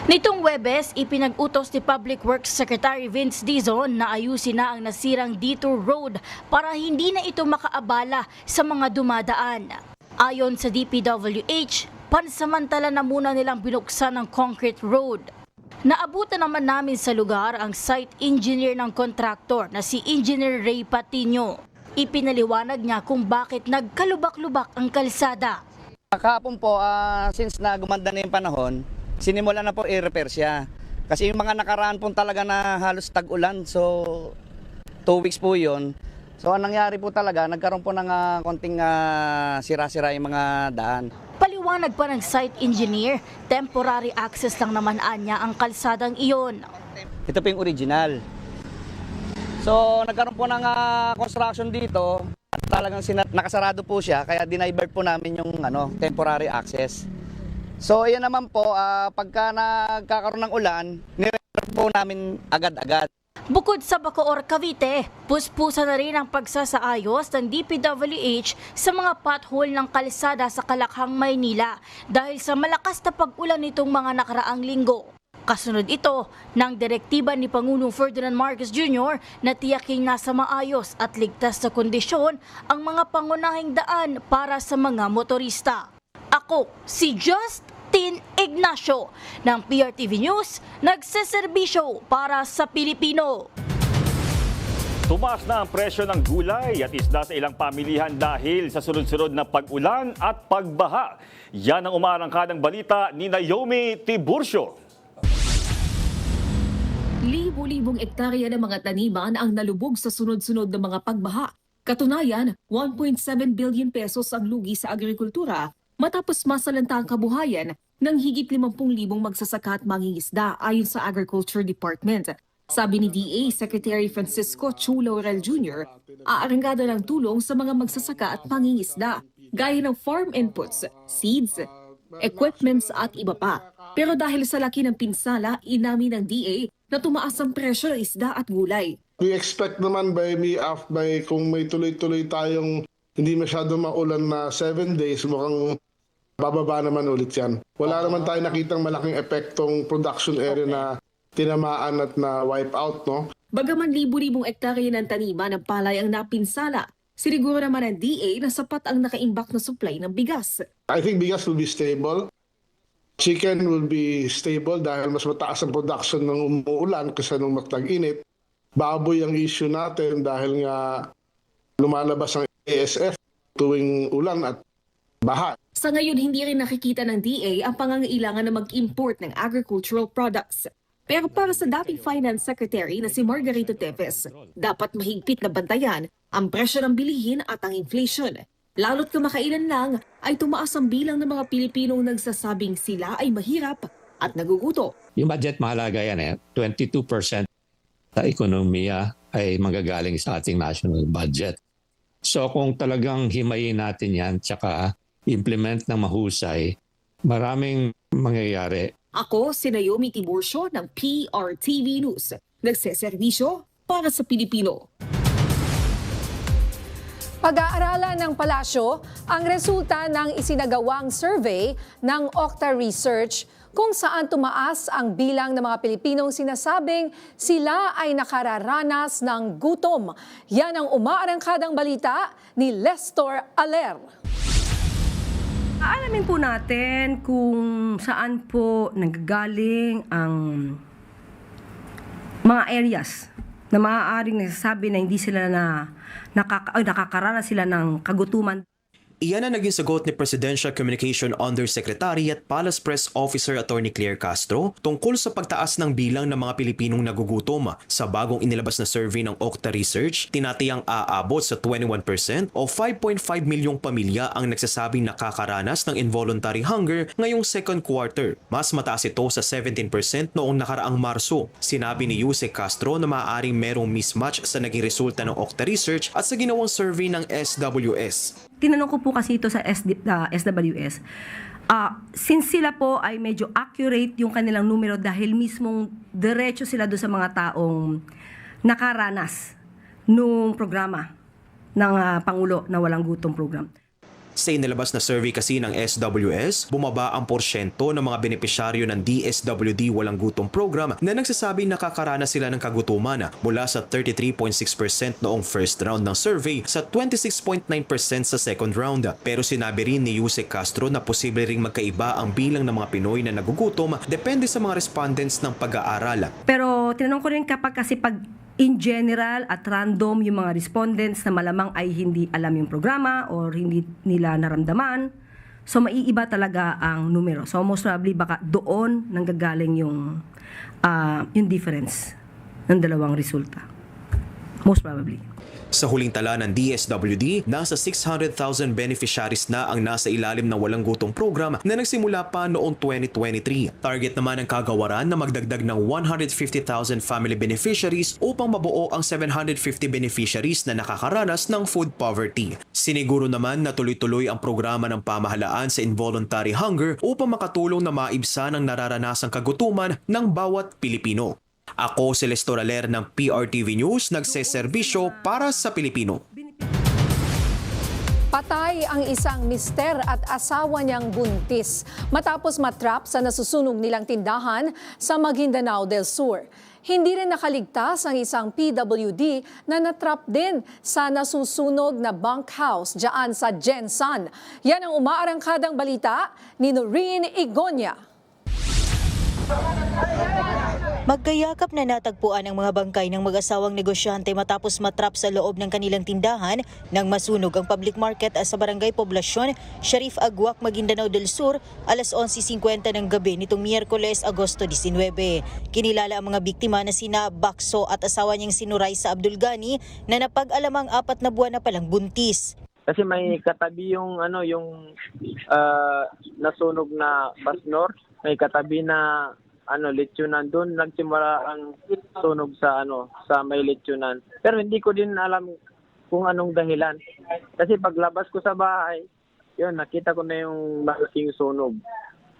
Nitong Huwebes, ipinag-utos ni Public Works Secretary Vince Dizon na ayusin na ang nasirang detour road para hindi na ito makaabala sa mga dumadaan. Ayon sa DPWH, pansamantala na muna nilang binuksan ang concrete road. Naabutan naman namin sa lugar ang site engineer ng kontraktor na si Engineer Ray Patino. Ipinaliwanag niya kung bakit nagkalubak-lubak ang kalsada. Kahapon po, since na gumanda na yung panahon, sinimula na po i-repair siya. Kasi yung mga nakaraan po talaga na halos tag-ulan, so 2 weeks po yun. So ang nangyari po talaga, nagkaroon po ng konting sira-sira yung mga daan. Paliwanag pa ng site engineer, temporary access lang naman anya ang kalsadang iyon. Ito po yung original. So nagkaroon po ng construction dito, at talagang nakasarado po siya, kaya dinivert po namin yung temporary access. So yan naman po, pagka nagkakaroon ng ulan, nire-repair po namin agad-agad. Bukod sa Bacoor, Cavite, puspusa na rin ang pagsasaayos ng DPWH sa mga pothole ng kalsada sa Kalakhang, Maynila dahil sa malakas na pag-ulan nitong mga nakaraang linggo. Kasunod ito ng direktiba ni Pangulong Ferdinand Marcos Jr. na tiyaking nasa maayos at ligtas na kondisyon ang mga pangunahing daan para sa mga motorista. Ako, si Justin Ignacio ng PRTV News, nagseserbisyo para sa Pilipino. Tumaas na ang presyo ng gulay at isda sa ilang pamilihan dahil sa sunod-sunod na pag-ulan at pagbaha. Yan ang umaarangkadang balita ni Naomi Tiburcio. Libo-libong ektarya ng mga taniman ang nalubog sa sunod-sunod na mga pagbaha. Katunayan, 1.7 billion pesos ang lugi sa agrikultura matapos masalanta ang kabuhayan ng higit 50,000 magsasaka at mangingisda ayon sa Agriculture Department. Sabi ni DA Secretary Francisco Chu Laurel Jr., aarangada ng tulong sa mga magsasaka at mangingisda gaya ng farm inputs, seeds, equipments at iba pa. Pero dahil sa laki ng pinsala, inamin ng DA na tumaas ang presyo ng isda at gulay. We expect naman by kung may tuloy-tuloy tayong hindi masyado maulan na 7 days, mukhang bababa naman ulit yan. Wala naman tayo nakitang malaking epektong production area na tinamaan at na wipe out, no? Bagaman libu-libong ektarya ng taniman ng palay ang napinsala, siniguro naman ng DA na sapat ang nakaimbak na supply ng bigas. I think bigas will be stable. Chicken will be stable dahil mas mataas ang production ng umuulan kaysa nung matag-init. Baboy ang issue natin dahil nga lumalabas ang ASF tuwing ulan at baha. Sa ngayon, hindi rin nakikita ng DA ang pangangailangan na mag-import ng agricultural products. Pero para sa dating Finance Secretary na si Margarito Teves, dapat mahigpit na bantayan ang presyo ng bilihin at ang inflation. Lalo't kamakailan lang ay tumaas ang bilang ng mga Pilipinong nagsasabing sila ay mahirap at naguguto. Yung budget mahalaga yan 22% sa ekonomiya ay manggagaling sa ating national budget. So kung talagang himayin natin yan tsaka implement ng mahusay, maraming mangyayari. Ako si Naomi Tiburcio ng PRTV News. Nagseserbisyo para sa Pilipino. Pag-aaralan ng palasyo ang resulta ng isinagawang survey ng Okta Research kung saan tumaas ang bilang ng mga Pilipinong sinasabing sila ay nakararanas ng gutom. Yan ang umaarangkadang balita ni Lestor Aler. Aalamin po natin kung saan po nanggagaling ang mga areas na maaaring nagsasabi na hindi sila nakakaranas sila ng kagutuman. Iyan ang naging sagot ni Presidential Communication Undersecretary at Palace Press Officer Attorney Claire Castro tungkol sa pagtaas ng bilang ng mga Pilipinong nagugutom. Sa bagong inilabas na survey ng Okta Research, tinatayang aabot sa 21% o 5.5 milyong pamilya ang nagsasabing nakakaranas ng involuntary hunger ngayong second quarter. Mas mataas ito sa 17% noong nakaraang Marso. Sinabi ni Yusek Castro na maaaring merong mismatch sa naging resulta ng Okta Research at sa ginawang survey ng SWS. Tinanong ko po kasi ito sa SWS. Since sila po ay medyo accurate yung kanilang numero dahil mismong diretso sila doon sa mga taong nakaranas nung programa ng Pangulo na Walang Gutom program. Sa inilabas na survey kasi ng SWS, bumaba ang porsyento ng mga benepisyaryo ng DSWD Walang Gutom program na nagsasabing nakakaranas sila ng kagutuman mula sa 33.6% noong first round ng survey sa 26.9% sa second round. Pero sinabi rin ni Yusek Castro na posible ring magkaiba ang bilang ng mga Pinoy na nagugutom depende sa mga respondents ng pag-aaral. Pero tinanong ko rin kapag kasi pag in general at random yung mga respondents na malamang ay hindi alam yung programa or hindi nila naramdaman. So maiiba talaga ang numero. So most probably baka doon nanggagaling yung difference ng dalawang resulta. Most probably. Sa huling tala ng DSWD, nasa 600,000 beneficiaries na ang nasa ilalim ng Walang Gutom program na nagsimula pa noong 2023. Target naman ng kagawaran na magdagdag ng 150,000 family beneficiaries upang mabuo ang 750 beneficiaries na nakakaranas ng food poverty. Siniguro naman na tuloy-tuloy ang programa ng pamahalaan sa involuntary hunger upang makatulong na maibsan ang nararanasang kagutuman ng bawat Pilipino. Ako si Lester Aler ng PRTV News, nagseserbisyo para sa Pilipino. Patay ang isang mister at asawa niyang buntis matapos matrap sa nasusunog nilang tindahan sa Maguindanao del Sur. Hindi rin nakaligtas ang isang PWD na natrap din sa nasusunog na bunkhouse diyan sa Jensan. Yan ang umaarangkadang balita ni Noreen Igonia. Magkayakap na natagpuan ang mga bangkay ng mag-asawang negosyante matapos matrap sa loob ng kanilang tindahan nang masunog ang public market sa Barangay Poblacion, Sharif Aguac, Maguindanao del Sur, alas 11:50 ng gabi nitong Miyerkules, Agosto 19. Kinilala ang mga biktima na sina Bakso at asawa niyang si Nuraysa Abdul Gani na napag-alamang 4 na buwan na palang buntis. Kasi may katabi yung nasunog na Basnor, may katabi na lechonan, doon nagsimula ang sunog sa may lechonan. Pero hindi ko din alam kung anong dahilan. Kasi paglabas ko sa bahay, yun, nakita ko na yung malaking sunog.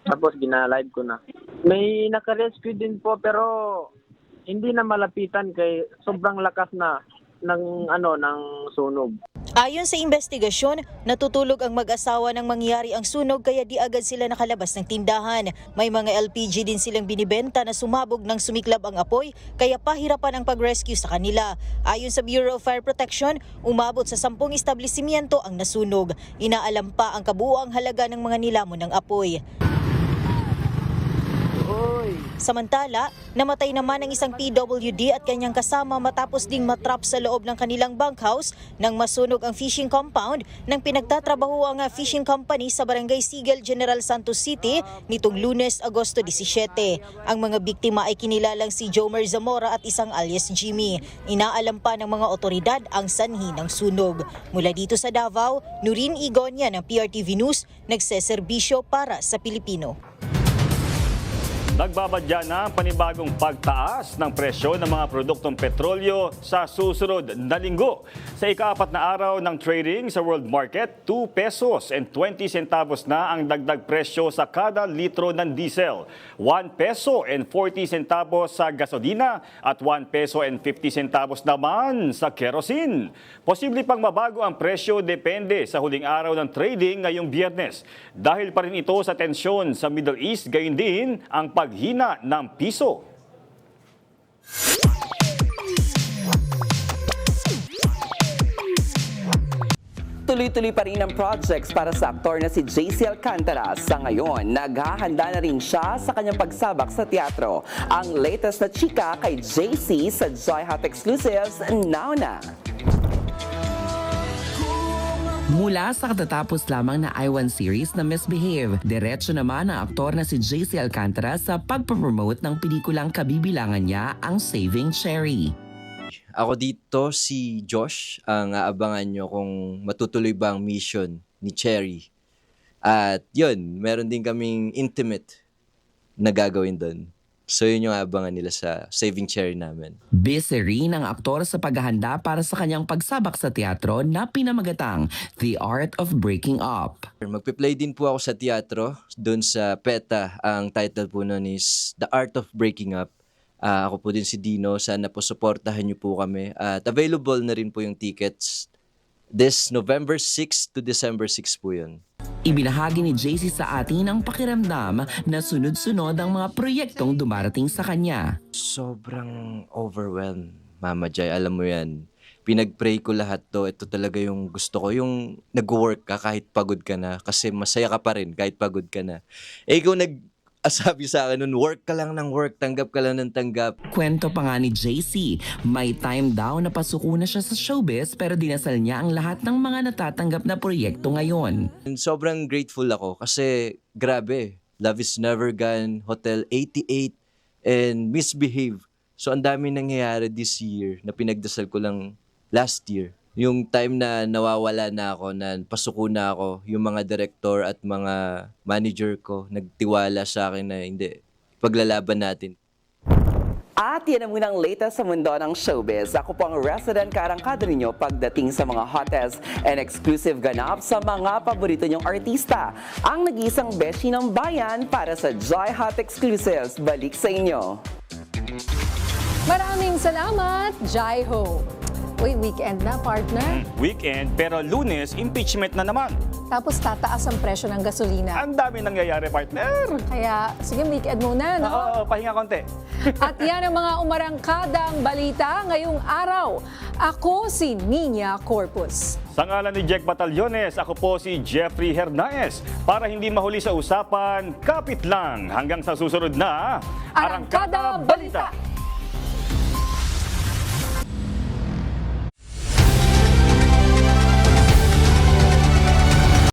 Tapos ginalive ko na. May naka-rescue din po pero hindi na malapitan kay sobrang lakas na ng sunog. Ayon sa investigasyon, natutulog ang mag-asawa nang mangyari ang sunog kaya di agad sila nakalabas ng tindahan. May mga LPG din silang binibenta na sumabog nang sumiklab ang apoy kaya pahirapan ang pag-rescue sa kanila. Ayon sa Bureau of Fire Protection, umabot sa 10 establishmento ang nasunog. Inaalam pa ang kabuuang halaga ng mga nilamon ng apoy. Samantala, namatay naman ang isang PWD at kanyang kasama matapos ding matrap sa loob ng kanilang bunkhouse nang masunog ang fishing compound ng pinagtatrabaho ang fishing company sa Barangay Sigel, General Santos City nitong Lunes, Agosto 17. Ang mga biktima ay kinilalang si Jomer Zamora at isang alias Jimmy. Inaalam pa ng mga otoridad ang sanhi ng sunog. Mula dito sa Davao, Noreen Igonia ng PRTV News, nagseserbisyo para sa Pilipino. Nagbabadya na ang panibagong pagtaas ng presyo ng mga produktong petrolyo sa susunod na linggo. Sa ika-4 na araw ng trading sa world market, 2 pesos and 20 centavos na ang dagdag presyo sa kada litro ng diesel, 1 peso and 40 centavos sa gasolina at 1 peso and 50 centavos naman sa kerosene. Posible pang mabago ang presyo depende sa huling araw ng trading ngayong Biyernes. Dahil pa rin ito sa tensyon sa Middle East, gayon din ang paghina ng piso. Tuloy-tuloy pa rin ang projects para sa aktor na si JC Alcantara. Sa ngayon, naghahanda na rin siya sa kanyang pagsabak sa teatro. Ang latest na chika kay JC sa Joy Hot Exclusives, now na! Mula sa katatapos lamang na I-1 series na Misbehave, diretso naman ang aktor na si JC Alcantara sa pagpapromote ng pelikulang kabibilangan niya, ang Saving Cherry. Ako dito si Josh, ang aabangan nyo kung matutuloy ba ang mission ni Cherry. At yun, meron din kaming intimate na gagawin doon. So yun yung aabangan nila sa Saving Cherry namin. Busy rin ang aktor sa paghahanda para sa kanyang pagsabak sa teatro na pinamagatang The Art of Breaking Up. Magpe-play din po ako sa teatro, doon sa PETA. Ang title po nun is The Art of Breaking Up. Ako po din si Dino. Sana po supportahan niyo po kami. At available na rin po yung tickets. This November 6 to December 6 po yun. Ibinahagi ni JC sa atin ang pakiramdam na sunod-sunod ang mga proyektong dumarating sa kanya. Sobrang overwhelmed, Mama Jai. Alam mo yan. Pinag-pray ko lahat to. Ito talaga yung gusto ko. Yung nag-work ka kahit pagod ka na. Kasi masaya ka pa rin kahit pagod ka na. Ikaw nag-asabi sa akin nun, work ka lang ng work, tanggap ka lang ng tanggap. Kwento pa nga ni JC, may time daw na pasuko na siya sa showbiz pero dinasal niya ang lahat ng mga natatanggap na proyekto ngayon. Sobrang grateful ako kasi grabe. Love is Never Gone, Hotel 88, and Misbehave. So ang dami nangyayari this year na pinagdasal ko lang last year. Yung time na nawawala na ako, na pasuko na ako, yung mga director at mga manager ko nagtiwala sa akin na hindi, paglalaban natin. At yan ang munang latest sa mundo ng showbiz. Ako po ang resident kaarangkada ninyo pagdating sa mga hottest and exclusive ganap sa mga paborito nyong artista. Ang nag-iisang beshi ng bayan para sa Joy Hot Exclusives. Balik sa inyo. Maraming salamat, Jai Ho. Uy, weekend na, partner. Weekend, pero Lunes, impeachment na naman. Tapos tataas ang presyo ng gasolina. Ang dami nangyayari, partner. Kaya, sige, weekend muna, no? Oo, pahinga konti. At yan ang mga umarangkadang balita ngayong araw. Ako si Nina Corpus. Sa ngalan ni Jack Batallones, ako po si Jeffrey Hernaez. Para hindi mahuli sa usapan, kapit lang hanggang sa susunod na Arangkada Balita.